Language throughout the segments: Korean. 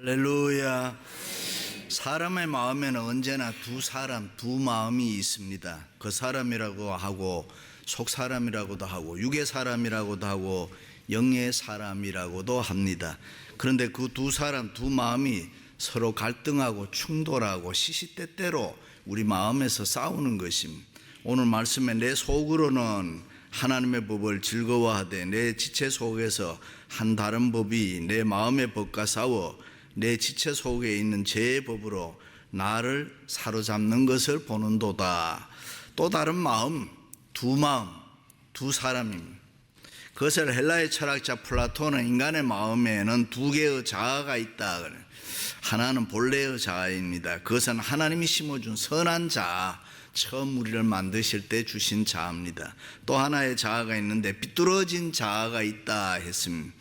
할렐루야. 사람의 마음에는 언제나 두 마음이 있습니다. 그 사람이라고 하고 속 사람이라고도 하고 육의 사람이라고도 하고 영의 사람이라고도 합니다. 그런데 그 두 마음이 서로 갈등하고 충돌하고 시시때때로 우리 마음에서 싸우는 것입니다. 오늘 말씀에 내 속으로는 하나님의 법을 즐거워하되 내 지체 속에서 한 다른 법이 내 마음의 법과 싸워 내 지체 속에 있는 죄의 법으로 나를 사로잡는 것을 보는도다. 또 다른 마음, 두 사람입니다. 그것을 헬라의 철학자 플라톤은 인간의 마음에는 두 개의 자아가 있다. 하나는 본래의 자아입니다. 그것은 하나님이 심어준 선한 자아, 처음 우리를 만드실 때 주신 자아입니다. 또 하나의 자아가 있는데 비뚤어진 자아가 있다 했습니다.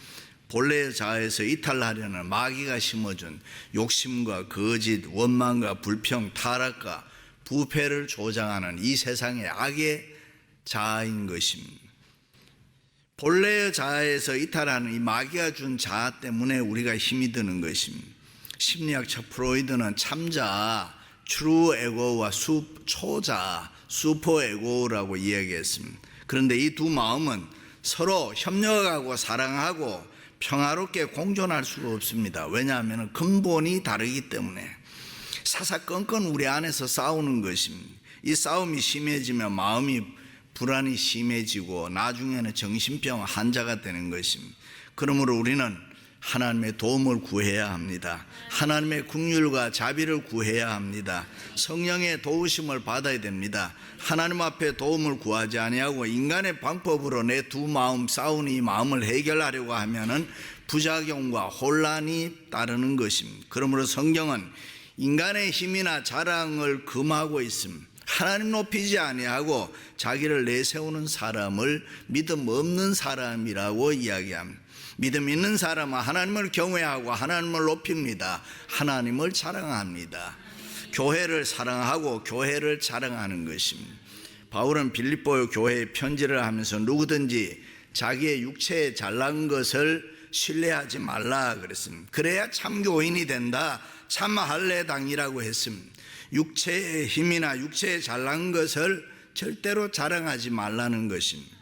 본래의 자아에서 이탈하려는 마귀가 심어준 욕심과 거짓, 원망과 불평, 타락과 부패를 조장하는 이 세상의 악의 자아인 것입니다. 본래의 자아에서 이탈하는 이 마귀가 준 자아 때문에 우리가 힘이 드는 것입니다. 심리학자 프로이드는 참자아, 트루 에고와 초자아, 슈퍼 에고라고 이야기했습니다. 그런데 이 두 마음은 서로 협력하고 사랑하고 평화롭게 공존할 수가 없습니다. 왜냐하면 근본이 다르기 때문에 사사건건 우리 안에서 싸우는 것입니다. 이 싸움이 심해지면 마음이 불안이 심해지고 나중에는 정신병 환자가 되는 것입니다. 그러므로 우리는 하나님의 도움을 구해야 합니다. 하나님의 긍휼과 자비를 구해야 합니다. 성령의 도우심을 받아야 됩니다. 하나님 앞에 도움을 구하지 아니하고 인간의 방법으로 내 두 마음 싸우는 이 마음을 해결하려고 하면은 부작용과 혼란이 따르는 것입니다. 그러므로 성경은 인간의 힘이나 자랑을 금하고 있습니다. 하나님 높이지 아니하고 자기를 내세우는 사람을 믿음 없는 사람이라고 이야기합니다. 믿음 있는 사람은 하나님을 경외하고 하나님을 높입니다. 하나님을 자랑합니다. 교회를 사랑하고 교회를 자랑하는 것입니다. 바울은 빌립보 교회에 편지를 하면서 누구든지 자기의 육체에 잘난 것을 신뢰하지 말라 그랬습니다. 그래야 참 교인이 된다. 참 할례당이라고 했습니다. 육체의 힘이나 육체에 잘난 것을 절대로 자랑하지 말라는 것입니다.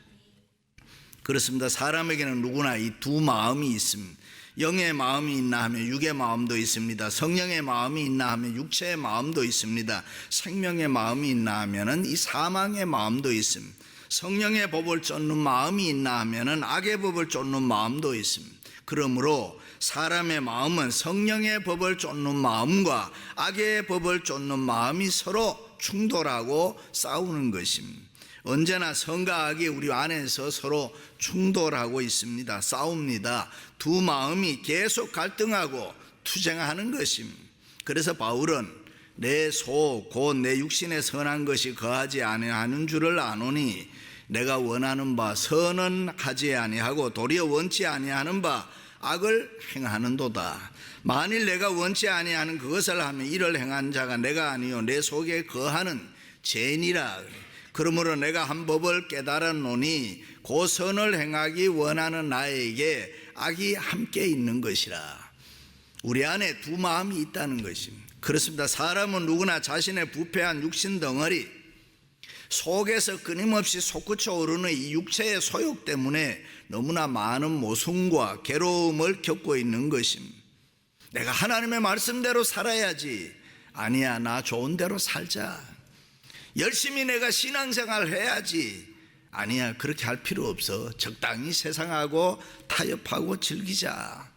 그렇습니다. 사람에게는 누구나 이 두 마음이 있습니다. 영의 마음이 있나 하면 육의 마음도 있습니다. 성령의 마음이 있나 하면 육체의 마음도 있습니다. 생명의 마음이 있나 하면 이 사망의 마음도 있습니다. 성령의 법을 쫓는 마음이 있나 하면 악의 법을 쫓는 마음도 있습니다. 그러므로 사람의 마음은 성령의 법을 쫓는 마음과 악의 법을 쫓는 마음이 서로 충돌하고 싸우는 것입니다. 언제나 성과 악이 우리 안에서 서로 충돌하고 있습니다. 싸웁니다. 두 마음이 계속 갈등하고 투쟁하는 것입니다. 그래서 바울은 내 속 곧 내 육신에 선한 것이 거하지 아니하는 줄을 아노니 내가 원하는 바 선은 하지 아니하고 도리어 원치 아니하는 바 악을 행하는도다. 만일 내가 원치 아니하는 그것을 하면 이를 행한 자가 내가 아니요 내 속에 거하는 죄니라. 그러므로 내가 한 법을 깨달았노니 그 선을 행하기 원하는 나에게 악이 함께 있는 것이라. 우리 안에 두 마음이 있다는 것입니다. 그렇습니다. 사람은 누구나 자신의 부패한 육신 덩어리 속에서 끊임없이 솟구쳐 오르는 이 육체의 소욕 때문에 너무나 많은 모순과 괴로움을 겪고 있는 것입니다. 내가 하나님의 말씀대로 살아야지. 아니야, 나 좋은 대로 살자. 열심히 내가 신앙생활 해야지. 아니야, 그렇게 할 필요 없어. 적당히 세상하고 타협하고 즐기자.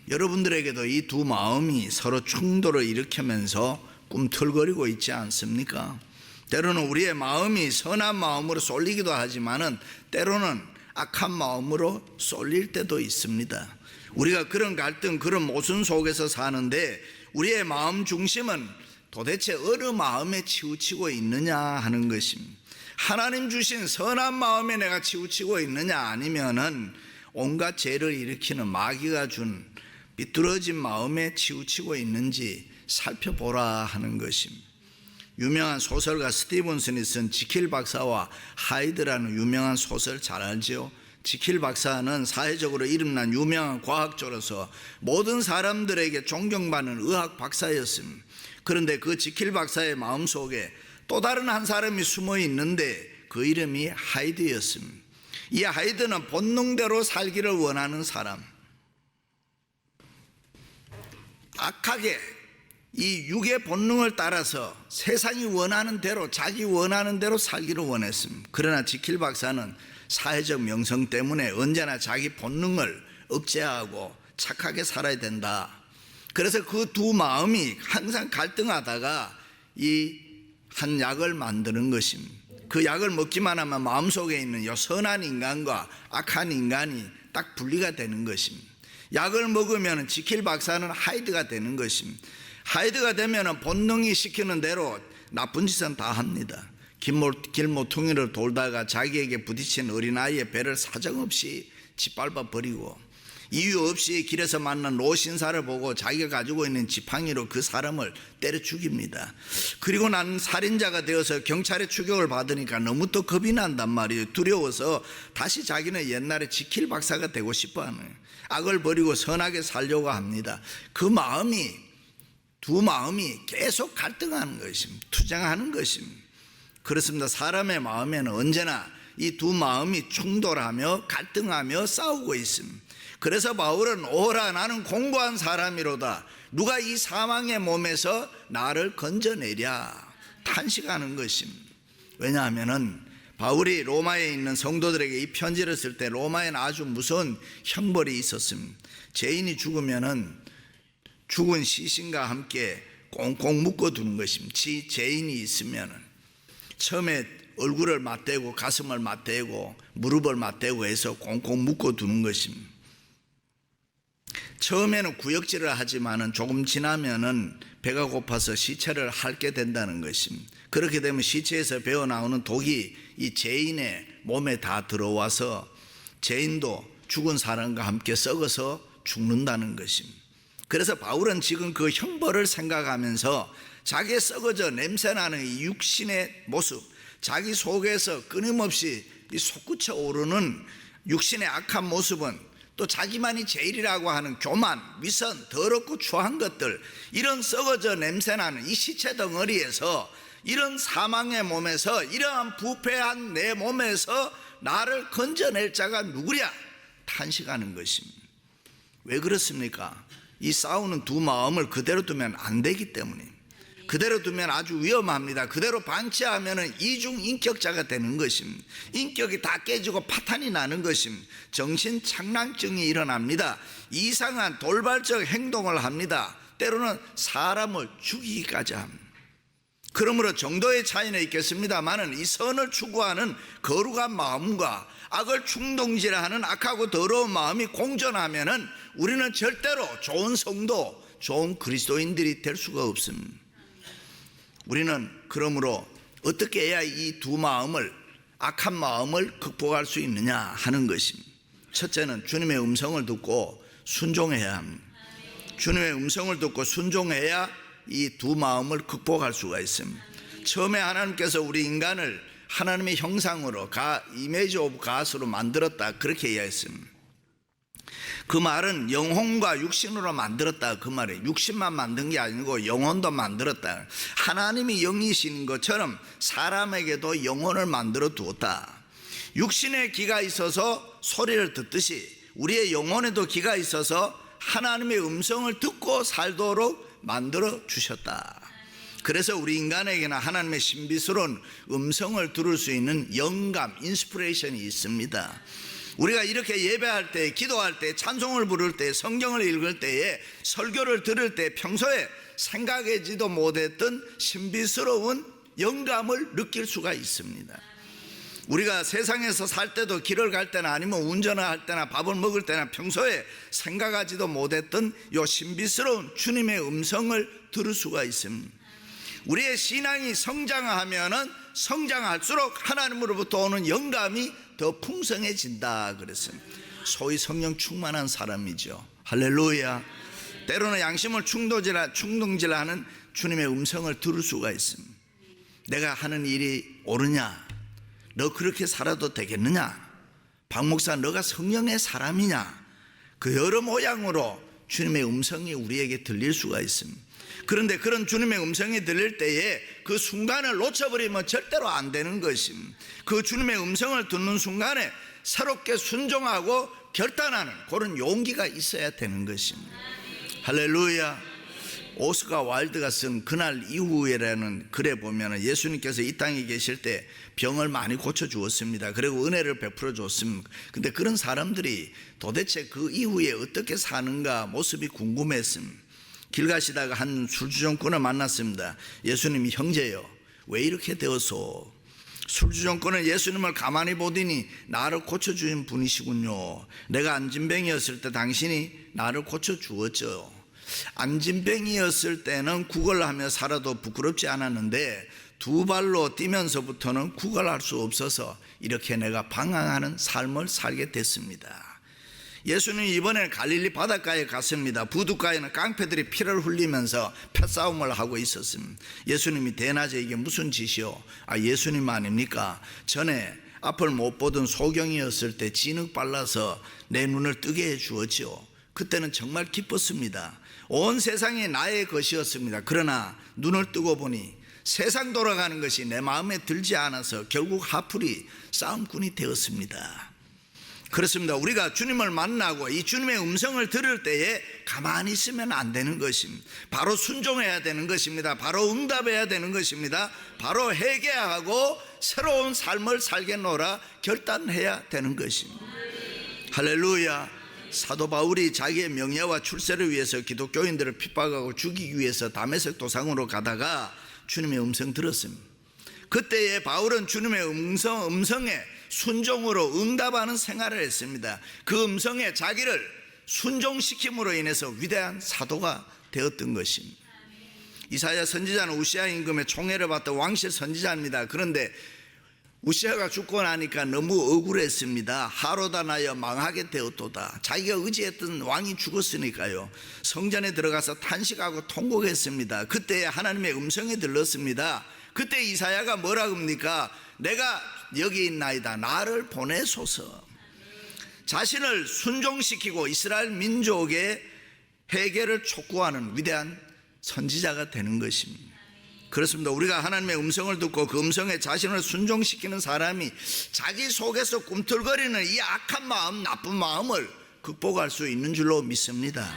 여러분들에게도 이 두 마음이 서로 충돌을 일으키면서 꿈틀거리고 있지 않습니까? 때로는 우리의 마음이 선한 마음으로 쏠리기도 하지만은 때로는 악한 마음으로 쏠릴 때도 있습니다. 우리가 그런 갈등, 그런 모순 속에서 사는데 우리의 마음 중심은 도대체 어느 마음에 치우치고 있느냐 하는 것입니다. 하나님 주신 선한 마음에 내가 치우치고 있느냐 아니면은 온갖 죄를 일으키는 마귀가 준 비뚤어진 마음에 치우치고 있는지 살펴보라 하는 것입니다. 유명한 소설가 스티븐슨이 쓴 지킬 박사와 하이드라는 유명한 소설 잘 알죠? 지킬 박사는 사회적으로 이름난 유명한 과학자로서 모든 사람들에게 존경받는 의학 박사였습니다. 그런데 그 지킬 박사의 마음속에 또 다른 한 사람이 숨어 있는데 그 이름이 하이드였습니다. 이 하이드는 본능대로 살기를 원하는 사람, 악하게 이 육의 본능을 따라서 세상이 원하는 대로, 자기 원하는 대로 살기를 원했습니다. 그러나 지킬 박사는 사회적 명성 때문에 언제나 자기 본능을 억제하고 착하게 살아야 된다. 그래서 그 두 마음이 항상 갈등하다가 이 한 약을 만드는 것입니다. 그 약을 먹기만 하면 마음속에 있는 요 선한 인간과 악한 인간이 딱 분리가 되는 것입니다. 약을 먹으면 지킬 박사는 하이드가 되는 것입니다. 하이드가 되면 본능이 시키는 대로 나쁜 짓은 다 합니다. 길모퉁이를 돌다가 자기에게 부딪힌 어린아이의 배를 사정없이 짓밟아 버리고, 이유 없이 길에서 만난 노신사를 보고 자기가 가지고 있는 지팡이로 그 사람을 때려 죽입니다. 그리고 난 살인자가 되어서 경찰의 추격을 받으니까 너무 또 겁이 난단 말이에요. 두려워서 다시 자기는 옛날에 지킬 박사가 되고 싶어하는, 악을 버리고 선하게 살려고 합니다. 그 마음이, 두 마음이 계속 갈등하는 것입니다. 투쟁하는 것입니다. 그렇습니다. 사람의 마음에는 언제나 이 두 마음이 충돌하며 갈등하며 싸우고 있습니다. 그래서 바울은 오라 나는 공고한 사람이로다, 누가 이 사망의 몸에서 나를 건져내랴 탄식하는 것입니다. 왜냐하면 바울이 로마에 있는 성도들에게 이 편지를 쓸 때 로마에는 아주 무서운 형벌이 있었습니다. 죄인이 죽으면은 죽은 시신과 함께 꽁꽁 묶어두는 것입니다. 죄인이 있으면은 처음에 얼굴을 맞대고 가슴을 맞대고 무릎을 맞대고 해서 꽁꽁 묶어두는 것입니다. 처음에는 구역질을 하지만은 조금 지나면은 배가 고파서 시체를 핥게 된다는 것입니다. 그렇게 되면 시체에서 배어 나오는 독이 이 죄인의 몸에 다 들어와서 죄인도 죽은 사람과 함께 썩어서 죽는다는 것입니다. 그래서 바울은 지금 그 형벌을 생각하면서 자기의 썩어져 냄새나는 이 육신의 모습, 자기 속에서 끊임없이 이 솟구쳐 오르는 육신의 악한 모습은 또 자기만이 제일이라고 하는 교만, 위선, 더럽고 추한 것들, 이런 썩어져 냄새나는 이 시체 덩어리에서, 이런 사망의 몸에서, 이러한 부패한 내 몸에서 나를 건져낼 자가 누구랴 탄식하는 것입니다. 왜 그렇습니까? 이 싸우는 두 마음을 그대로 두면 안 되기 때문에, 그대로 두면 아주 위험합니다. 그대로 방치하면 이중인격자가 되는 것입니다. 인격이 다 깨지고 파탄이 나는 것입니다. 정신착란증이 일어납니다. 이상한 돌발적 행동을 합니다. 때로는 사람을 죽이기까지 합니다. 그러므로 정도의 차이는 있겠습니다만 이 선을 추구하는 거룩한 마음과 악을 충동질하는 악하고 더러운 마음이 공존하면 우리는 절대로 좋은 성도, 좋은 그리스도인들이 될 수가 없습니다. 우리는 그러므로 어떻게 해야 이 두 마음을, 악한 마음을 극복할 수 있느냐 하는 것입니다. 첫째는 주님의 음성을 듣고 순종해야 합니다. 주님의 음성을 듣고 순종해야 이 두 마음을 극복할 수가 있습니다. 처음에 하나님께서 우리 인간을 하나님의 형상으로, 이미지 오브 갓으로 만들었다, 그렇게 이해했습니다. 그 말은 영혼과 육신으로 만들었다, 그 말이에요. 육신만 만든 게 아니고 영혼도 만들었다. 하나님이 영이신 것처럼 사람에게도 영혼을 만들어 두었다. 육신에 귀가 있어서 소리를 듣듯이 우리의 영혼에도 귀가 있어서 하나님의 음성을 듣고 살도록 만들어 주셨다. 그래서 우리 인간에게는 하나님의 신비스러운 음성을 들을 수 있는 영감, 인스피레이션이 있습니다. 우리가 이렇게 예배할 때, 기도할 때, 찬송을 부를 때, 성경을 읽을 때에, 설교를 들을 때 평소에 생각하지도 못했던 신비스러운 영감을 느낄 수가 있습니다. 우리가 세상에서 살 때도, 길을 갈 때나 아니면 운전을 할 때나 밥을 먹을 때나 평소에 생각하지도 못했던 이 신비스러운 주님의 음성을 들을 수가 있습니다. 우리의 신앙이 성장하면은 성장할수록 하나님으로부터 오는 영감이 더 풍성해진다 그랬습니다. 소위 성령 충만한 사람이죠. 할렐루야. 때로는 양심을 충동질하는 주님의 음성을 들을 수가 있습니다. 내가 하는 일이 옳으냐? 너 그렇게 살아도 되겠느냐? 박 목사 너가 성령의 사람이냐? 그 여러 모양으로 주님의 음성이 우리에게 들릴 수가 있습니다. 그런데 그런 주님의 음성이 들릴 때에 그 순간을 놓쳐버리면 절대로 안 되는 것입니다. 그 주님의 음성을 듣는 순간에 새롭게 순종하고 결단하는 그런 용기가 있어야 되는 것입니다. 할렐루야. 오스카 와일드가 쓴 그날 이후에라는 글에 보면 예수님께서 이 땅에 계실 때 병을 많이 고쳐주었습니다. 그리고 은혜를 베풀어 줬습니다. 근데 그런 사람들이 도대체 그 이후에 어떻게 사는가 모습이 궁금했습니다. 길 가시다가 한 술주정꾼을 만났습니다. 예수님이 형제요, 왜 이렇게 되어서? 술주정꾼은 예수님을 가만히 보더니 나를 고쳐주신 분이시군요. 내가 안진병이었을 때 당신이 나를 고쳐주었죠. 안진병이었을 때는 구걸하며 살아도 부끄럽지 않았는데 두 발로 뛰면서부터는 구걸할 수 없어서 이렇게 내가 방황하는 삶을 살게 됐습니다. 예수님이 이번에는 갈릴리 바닷가에 갔습니다. 부둣가에는 깡패들이 피를 흘리면서 패싸움을 하고 있었습니다. 예수님이 대낮에 이게 무슨 짓이요? 예수님 아닙니까? 전에 앞을 못 보던 소경이었을 때 진흙 발라서 내 눈을 뜨게 해 주었죠. 그때는 정말 기뻤습니다. 온 세상이 나의 것이었습니다. 그러나 눈을 뜨고 보니 세상 돌아가는 것이 내 마음에 들지 않아서 결국 하풀이 싸움꾼이 되었습니다. 그렇습니다. 우리가 주님을 만나고 이 주님의 음성을 들을 때에 가만히 있으면 안 되는 것입니다. 바로 순종해야 되는 것입니다. 바로 응답해야 되는 것입니다. 바로 회개하고 새로운 삶을 살겠노라 결단해야 되는 것입니다. 할렐루야. 사도 바울이 자기의 명예와 출세를 위해서 기독교인들을 핍박하고 죽이기 위해서 다메섹 도상으로 가다가 주님의 음성 들었습니다. 그때에 바울은 주님의 음성에 순종으로 응답하는 생활을 했습니다. 그 음성에 자기를 순종시킴으로 인해서 위대한 사도가 되었던 것입니다. 이사야 선지자는 우시아 임금의 총애를 받던 왕실 선지자입니다. 그런데 우시아가 죽고 나니까 너무 억울했습니다. 하로다 나여 망하게 되었도다. 자기가 의지했던 왕이 죽었으니까요. 성전에 들어가서 탄식하고 통곡했습니다. 그때 하나님의 음성이 들렸습니다. 그때 이사야가 뭐라고 합니까? 내가 여기 있나이다. 나를 보내소서. 자신을 순종시키고 이스라엘 민족의 회개를 촉구하는 위대한 선지자가 되는 것입니다. 그렇습니다. 우리가 하나님의 음성을 듣고 그 음성에 자신을 순종시키는 사람이 자기 속에서 꿈틀거리는 이 악한 마음, 나쁜 마음을 극복할 수 있는 줄로 믿습니다.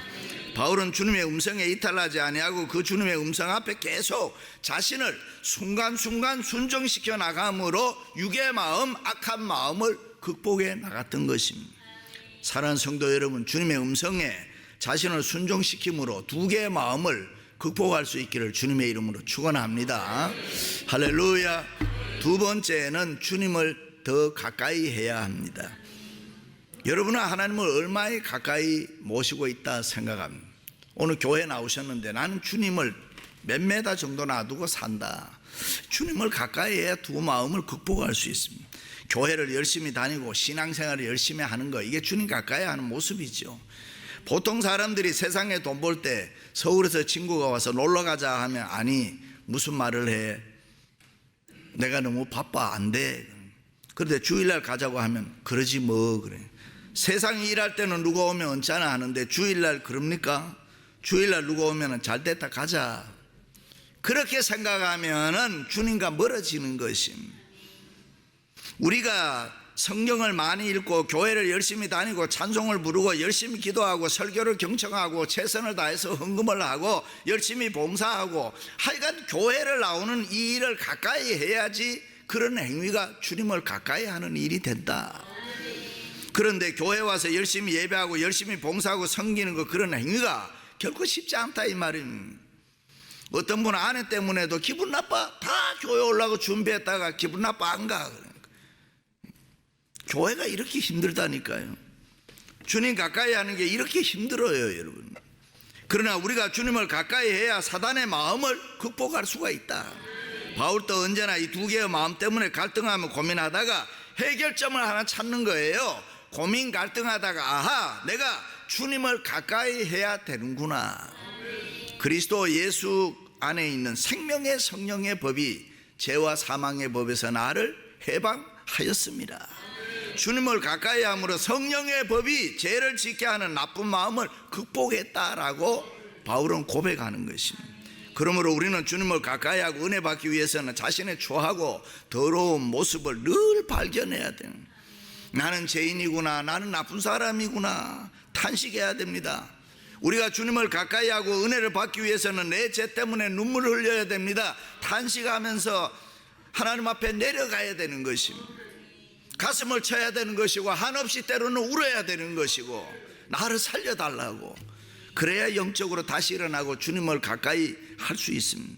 바울은 주님의 음성에 이탈하지 아니하고 그 주님의 음성 앞에 계속 자신을 순간순간 순종시켜 나감으로 육의 마음, 악한 마음을 극복해 나갔던 것입니다. 사랑하는 성도 여러분, 주님의 음성에 자신을 순종시킴으로 두 개의 마음을 극복할 수 있기를 주님의 이름으로 축원합니다. 할렐루야. 두 번째는 주님을 더 가까이 해야 합니다. 여러분은 하나님을 얼마나 가까이 모시고 있다 생각합니다. 오늘 교회 나오셨는데 나는 주님을 몇 메다 정도 놔두고 산다. 주님을 가까이 해야 두 마음을 극복할 수 있습니다. 교회를 열심히 다니고 신앙생활을 열심히 하는 거, 이게 주님 가까이 하는 모습이죠. 보통 사람들이 세상에 돈 벌 때 서울에서 친구가 와서 놀러 가자 하면 아니 무슨 말을 해? 내가 너무 바빠 안 돼. 그런데 주일날 가자고 하면 그러지 뭐 그래. 세상에 일할 때는 누가 오면 언짢아 하는데 주일날 그럽니까? 주일날 누가 오면 잘 됐다 가자. 그렇게 생각하면은 주님과 멀어지는 것입니다. 우리가 성경을 많이 읽고 교회를 열심히 다니고 찬송을 부르고 열심히 기도하고 설교를 경청하고 최선을 다해서 헌금을 하고 열심히 봉사하고 하여간 교회를 나오는 이 일을 가까이 해야지 그런 행위가 주님을 가까이 하는 일이 된다. 그런데 교회 와서 열심히 예배하고 열심히 봉사하고 섬기는 거, 그런 행위가 결코 쉽지 않다 이 말입니다. 어떤 분은 아내 때문에도 기분 나빠 다 교회 오려고 준비했다가 기분 나빠 안 가. 교회가 이렇게 힘들다니까요. 주님 가까이 하는 게 이렇게 힘들어요, 여러분. 그러나 우리가 주님을 가까이 해야 사단의 마음을 극복할 수가 있다. 바울도 언제나 이 두 개의 마음 때문에 갈등하며 고민하다가 해결점을 하나 찾는 거예요. 고민 갈등하다가 아하, 내가 주님을 가까이 해야 되는구나. 그리스도 예수 안에 있는 생명의 성령의 법이 죄와 사망의 법에서 나를 해방하였습니다. 주님을 가까이 함으로 성령의 법이 죄를 짓게 하는 나쁜 마음을 극복했다라고 바울은 고백하는 것입니다. 그러므로 우리는 주님을 가까이 하고 은혜 받기 위해서는 자신의 추하고 더러운 모습을 늘 발견해야 돼요. 나는 죄인이구나, 나는 나쁜 사람이구나 탄식해야 됩니다. 우리가 주님을 가까이 하고 은혜를 받기 위해서는 내 죄 때문에 눈물을 흘려야 됩니다. 탄식하면서 하나님 앞에 내려가야 되는 것입니다. 가슴을 쳐야 되는 것이고 한없이 때로는 울어야 되는 것이고 나를 살려달라고, 그래야 영적으로 다시 일어나고 주님을 가까이 할 수 있습니다.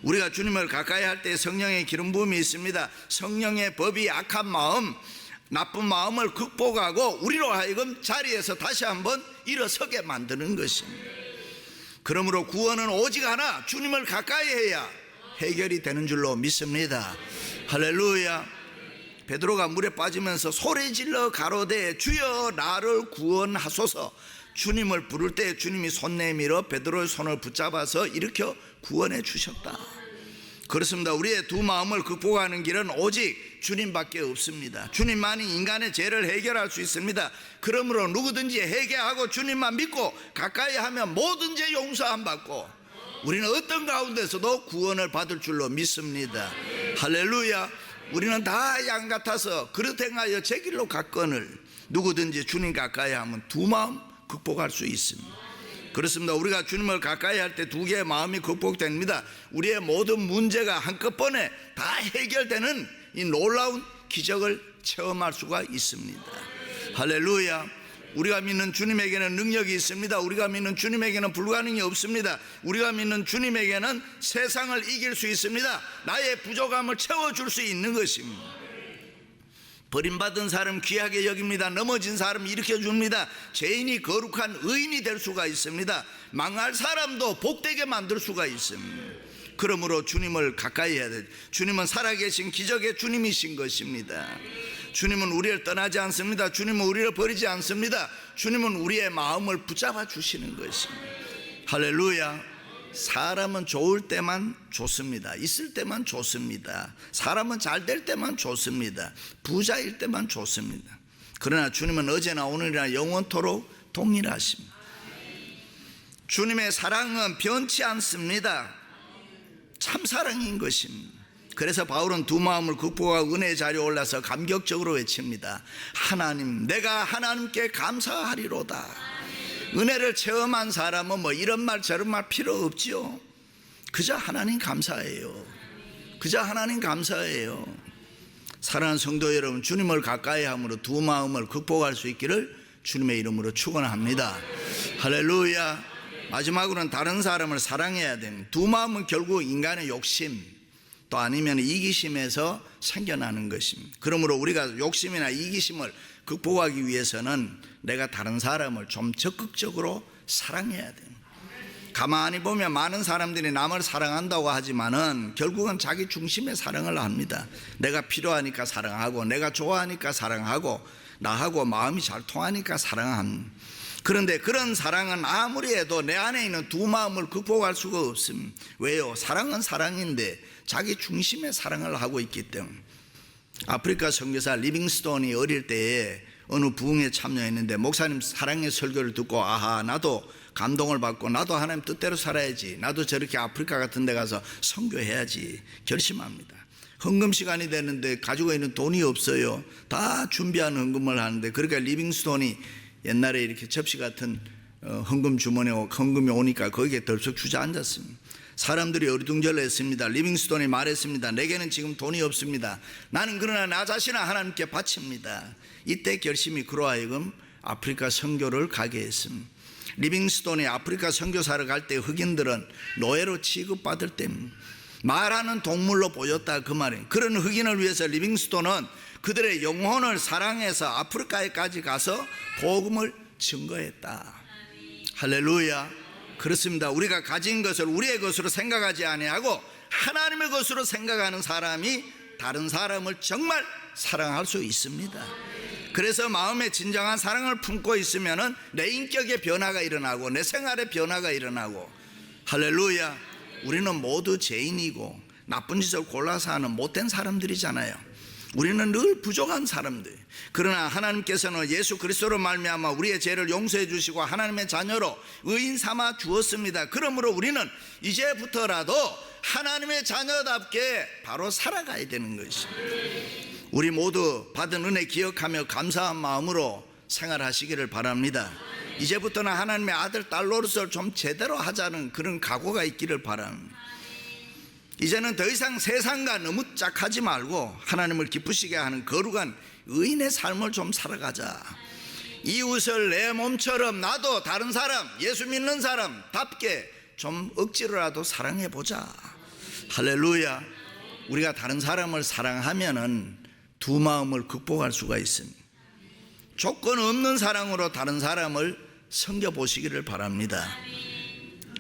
우리가 주님을 가까이 할 때 성령의 기름 부음이 있습니다. 성령의 법이 악한 마음, 나쁜 마음을 극복하고 우리로 하여금 자리에서 다시 한번 일어서게 만드는 것입니다. 그러므로 구원은 오직 하나, 주님을 가까이 해야 해결이 되는 줄로 믿습니다. 할렐루야. 베드로가 물에 빠지면서 소리질러 가로되 주여 나를 구원하소서. 주님을 부를 때 주님이 손 내밀어 베드로의 손을 붙잡아서 일으켜 구원해 주셨다. 그렇습니다. 우리의 두 마음을 극복하는 길은 오직 주님밖에 없습니다. 주님만이 인간의 죄를 해결할 수 있습니다. 그러므로 누구든지 회개하고 주님만 믿고 가까이 하면 모든 죄 용서함 받고 우리는 어떤 가운데서도 구원을 받을 줄로 믿습니다. 할렐루야. 우리는 다 양 같아서 그릇 행하여 제 길로 갔거늘 누구든지 주님 가까이 하면 두 마음 극복할 수 있습니다. 그렇습니다. 우리가 주님을 가까이 할 때 두 개의 마음이 극복됩니다. 우리의 모든 문제가 한꺼번에 다 해결되는 이 놀라운 기적을 체험할 수가 있습니다. 할렐루야. 우리가 믿는 주님에게는 능력이 있습니다. 우리가 믿는 주님에게는 불가능이 없습니다. 우리가 믿는 주님에게는 세상을 이길 수 있습니다. 나의 부족함을 채워줄 수 있는 것입니다. 버림받은 사람 귀하게 여깁니다. 넘어진 사람 일으켜줍니다. 죄인이 거룩한 의인이 될 수가 있습니다. 망할 사람도 복되게 만들 수가 있습니다. 그러므로 주님을 가까이 해야 돼요. 주님은 살아계신 기적의 주님이신 것입니다. 주님은 우리를 떠나지 않습니다. 주님은 우리를 버리지 않습니다. 주님은 우리의 마음을 붙잡아 주시는 것입니다. 할렐루야. 사람은 좋을 때만 좋습니다. 있을 때만 좋습니다. 사람은 잘 될 때만 좋습니다. 부자일 때만 좋습니다. 그러나 주님은 어제나 오늘이나 영원토록 동일하십니다. 주님의 사랑은 변치 않습니다. 참 사랑인 것입니다. 그래서 바울은 두 마음을 극복하고 은혜의 자리에 올라서 감격적으로 외칩니다. 하나님, 내가 하나님께 감사하리로다. 은혜를 체험한 사람은 뭐 이런 말 저런 말 필요 없지요. 그저 하나님 감사해요. 그저 하나님 감사해요. 사랑하는 성도 여러분, 주님을 가까이 함으로 두 마음을 극복할 수 있기를 주님의 이름으로 축원합니다. 할렐루야. 마지막으로는 다른 사람을 사랑해야 됩니다. 두 마음은 결국 인간의 욕심 또 아니면 이기심에서 생겨나는 것입니다. 그러므로 우리가 욕심이나 이기심을 극복하기 위해서는 내가 다른 사람을 좀 적극적으로 사랑해야 됩니다. 가만히 보면 많은 사람들이 남을 사랑한다고 하지만은 결국은 자기 중심의 사랑을 합니다. 내가 필요하니까 사랑하고 내가 좋아하니까 사랑하고 나하고 마음이 잘 통하니까 사랑합니다. 그런데 그런 사랑은 아무리 해도 내 안에 있는 두 마음을 극복할 수가 없습니다. 왜요? 사랑은 사랑인데 자기 중심의 사랑을 하고 있기 때문에. 아프리카 선교사 리빙스톤이 어릴 때에 어느 부흥에 참여했는데 목사님 사랑의 설교를 듣고 아하, 나도 감동을 받고 나도 하나님 뜻대로 살아야지, 나도 저렇게 아프리카 같은 데 가서 선교해야지 결심합니다. 헌금 시간이 되는데 가지고 있는 돈이 없어요. 다 준비한 헌금을 하는데, 그러니까 리빙스톤이 옛날에 이렇게 접시 같은 헌금 주머니에 헌금이 오니까 거기에 덜썩 주저앉았습니다. 사람들이 어리둥절했습니다. 리빙스톤이 말했습니다. 내게는 지금 돈이 없습니다. 나는 그러나 나 자신을 하나님께 바칩니다. 이때 결심이 그로 하여금 아프리카 선교를 가게 했습니다. 리빙스톤이 아프리카 선교사를 갈 때 흑인들은 노예로 취급받을 때입니다. 말하는 동물로 보였다 그 말이에요. 그런 흑인을 위해서 리빙스톤은 그들의 영혼을 사랑해서 아프리카에까지 가서 복음을 증거했다. 할렐루야. 그렇습니다. 우리가 가진 것을 우리의 것으로 생각하지 아니하고 하나님의 것으로 생각하는 사람이 다른 사람을 정말 사랑할 수 있습니다. 그래서 마음에 진정한 사랑을 품고 있으면은 내 인격의 변화가 일어나고 내 생활의 변화가 일어나고. 할렐루야. 우리는 모두 죄인이고 나쁜 짓을 골라서 하는 못된 사람들이잖아요. 우리는 늘 부족한 사람들. 그러나 하나님께서는 예수 그리스도로 말미암아 우리의 죄를 용서해 주시고 하나님의 자녀로 의인 삼아 주었습니다. 그러므로 우리는 이제부터라도 하나님의 자녀답게 바로 살아가야 되는 것입니다. 우리 모두 받은 은혜 기억하며 감사한 마음으로 생활하시기를 바랍니다. 이제부터는 하나님의 아들 딸로서 좀 제대로 하자는 그런 각오가 있기를 바랍니다. 이제는 더 이상 세상과 너무 짝하지 말고 하나님을 기쁘시게 하는 거룩한 의인의 삶을 좀 살아가자. 이웃을 내 몸처럼 나도 다른 사람, 예수 믿는 사람답게 좀 억지로라도 사랑해보자. 할렐루야. 우리가 다른 사람을 사랑하면은 두 마음을 극복할 수가 있습니다. 조건 없는 사랑으로 다른 사람을 섬겨보시기를 바랍니다.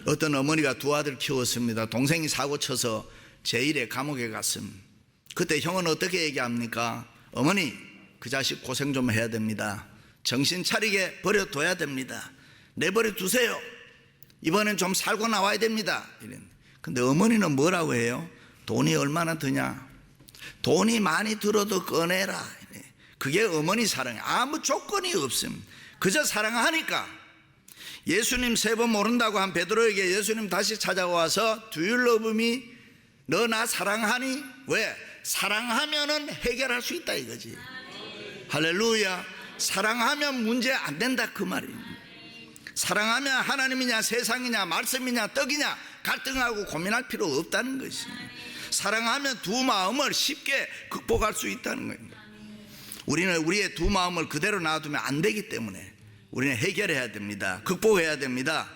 어떤 어머니가 두 아들 키웠습니다. 동생이 사고 쳐서 제1의 감옥에 갔습니다. 그때 형은 어떻게 얘기합니까? 어머니, 그 자식 고생 좀 해야 됩니다. 정신 차리게 버려둬야 됩니다. 내버려 두세요. 이번엔 좀 살고 나와야 됩니다. 근데 어머니는 뭐라고 해요? 돈이 얼마나 드냐? 돈이 많이 들어도 꺼내라. 그게 어머니 사랑이에요. 아무 조건이 없습니다. 그저 사랑하니까. 예수님 세 번 모른다고 한 베드로에게 예수님 다시 찾아와서 Do you love me? 너 나 사랑하니? 왜? 사랑하면은 해결할 수 있다 이거지. 할렐루야. 사랑하면 문제 안 된다 그 말이에요. 사랑하면 하나님이냐 세상이냐 말씀이냐 떡이냐 갈등하고 고민할 필요 없다는 것이. 사랑하면 두 마음을 쉽게 극복할 수 있다는 거예요. 우리는 우리의 두 마음을 그대로 놔두면 안 되기 때문에 우리는 해결해야 됩니다. 극복해야 됩니다.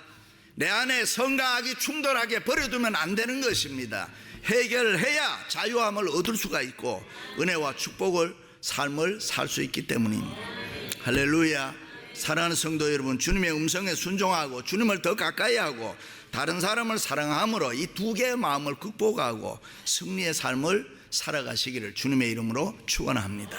내 안에 선과 악이 충돌하게 버려두면 안 되는 것입니다. 해결해야 자유함을 얻을 수가 있고 은혜와 축복을 삶을 살 수 있기 때문입니다. 할렐루야. 사랑하는 성도 여러분, 주님의 음성에 순종하고 주님을 더 가까이 하고 다른 사람을 사랑함으로 이 두 개의 마음을 극복하고 승리의 삶을 살아가시기를 주님의 이름으로 축원합니다.